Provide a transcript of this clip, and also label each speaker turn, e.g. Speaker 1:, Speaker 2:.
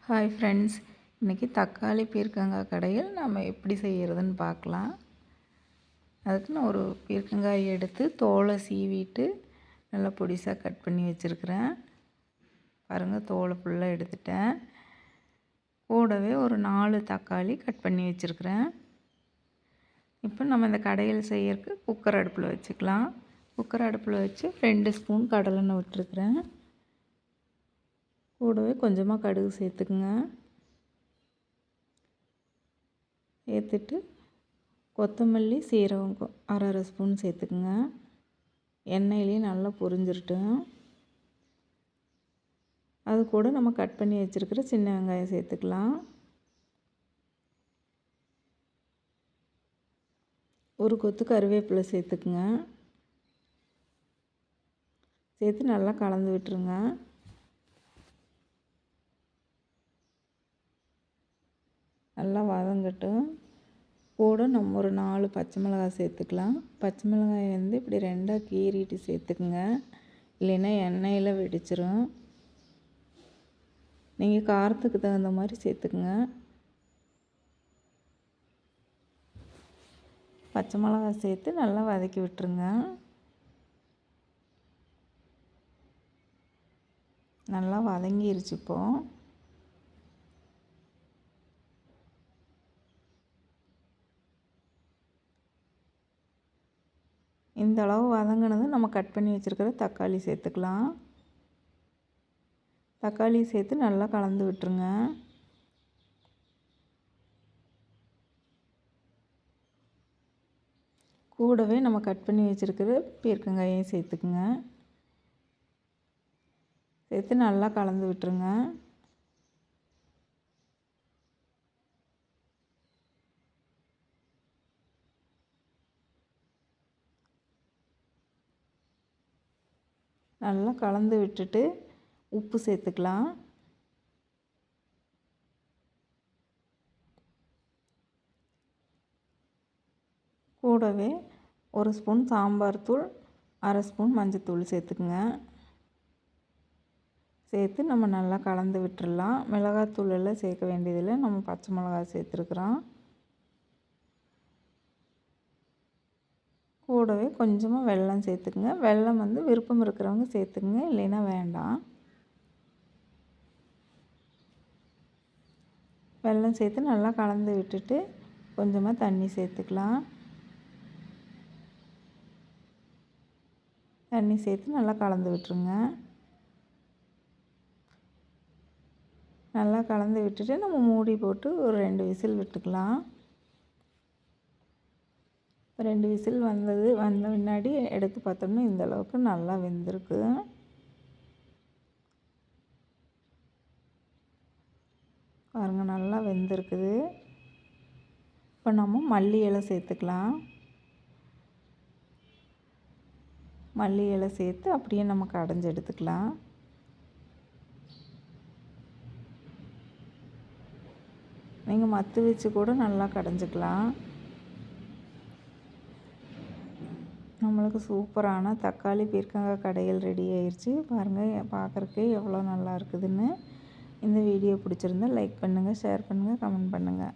Speaker 1: Hi friends, இன்றைக்கி தக்காளி பீர்க்கங்காய் கடையில் நம்ம எப்படி செய்கிறதுன்னு பார்க்கலாம். அதுக்கு நான் ஒரு பீர்க்கங்காய் எடுத்து தோலை சீவிட்டு நல்லா பொடிசாக கட் பண்ணி வச்சுருக்கிறேன். பாருங்கள், தோலை ஃபுல்லாக எடுத்துட்டேன். கூடவே ஒரு 4 தக்காளி கட் பண்ணி வச்சுருக்கிறேன். இப்போ நம்ம இந்த கடையில் செய்யறதுக்கு குக்கர் அடுப்பில் வச்சுக்கலாம். குக்கர் அடுப்பில் வச்சு 2 ஸ்பூன் கடலெண்ணெய் விட்டுருக்குறேன். கூடவே கொஞ்சமாக கடுகு சேர்த்துக்குங்க. சேர்த்துட்டு கொத்தமல்லி, சீரகம் அரை ஸ்பூன் சேர்த்துக்குங்க. எண்ணெயிலையும் நல்லா பொரிஞ்சிரட்டும். அது கூட நம்ம கட் பண்ணி வச்சுருக்கிற சின்ன வெங்காயம் சேர்த்துக்கலாம். ஒரு கொத்து கருவேப்பிலை சேர்த்துக்குங்க. சேர்த்து நல்லா கலந்து விட்டுருங்க. நல்லா வதங்கட்டும். கூட நம்ம ஒரு 4 பச்சை மிளகாய் சேர்த்துக்கலாம். பச்சை மிளகாயை வந்து இப்படி 2ஆக கீறிட்டு சேர்த்துக்குங்க, இல்லைன்னா எண்ணெயில் வெடிச்சிரும். நீங்கள் காரத்துக்கு தகுந்த மாதிரி சேர்த்துக்குங்க. பச்சை மிளகாய் சேர்த்து நல்லா வதக்கி விட்டுருங்க. நல்லா வதங்கிருச்சு. இப்போது இந்த அளவு வதங்கினது நம்ம கட் பண்ணி வச்சுருக்கிற தக்காளி சேர்த்துக்கலாம். தக்காளி சேர்த்து நல்லா கலந்து விட்டுருங்க. கூடவே நம்ம கட் பண்ணி வச்சுருக்கிற பீர்க்கங்காயையும் சேர்த்துக்குங்க. சேர்த்து நல்லா கலந்து விட்டுருங்க. நல்லா கலந்து விட்டுட்டு உப்பு சேர்த்துக்கலாம். கூடவே ஒரு ஸ்பூன் சாம்பார் தூள், அரை ஸ்பூன் மஞ்சத்தூள் சேர்த்துக்குங்க. சேர்த்து நம்ம நல்லா கலந்து விட்டுடலாம். மிளகாத்தூள் எல்லாம் சேர்க்க வேண்டியதில்லை, நம்ம பச்சை மிளகாய் சேர்த்துருக்குறோம். கூடவே கொஞ்சமாக வெல்லம் சேர்த்துக்குங்க. வெல்லம் வந்து விருப்பம் இருக்கிறவங்க சேர்த்துக்குங்க, இல்லைன்னா வேண்டாம். வெல்லம் சேர்த்து நல்லா கலந்து விட்டுட்டு கொஞ்சமாக தண்ணி சேர்த்துக்கலாம். தண்ணி சேர்த்து நல்லா கலந்து விட்டுருங்க. நல்லா கலந்து விட்டுட்டு நம்ம மூடி போட்டு ஒரு 2 விசில் விட்டுக்கலாம். 2 விசில் வந்த பின்னாடி எடுத்து பார்த்தோம்னா இந்த அளவுக்கு நல்லா வெந்திருக்கு. பாருங்கள், நல்லா வெந்திருக்குது. இப்போ நம்ம மல்லி இலை சேர்த்துக்கலாம். மல்லி இலை சேர்த்து அப்படியே நம்ம கடைஞ்சி எடுத்துக்கலாம். நீங்கள் மத்து வச்சு கூட நல்லா கடைஞ்சிக்கலாம். நம்மளுக்கு சூப்பரான தக்காளி பீர்க்கங்காய் கடையில் ரெடி ஆயிடுச்சு. பாருங்கள், பார்க்குறக்கே எவ்வளோ நல்லா இருக்குதுன்னு. இந்த வீடியோ பிடிச்சிருந்தா லைக் பண்ணுங்கள், ஷேர் பண்ணுங்கள், கமெண்ட் பண்ணுங்கள்.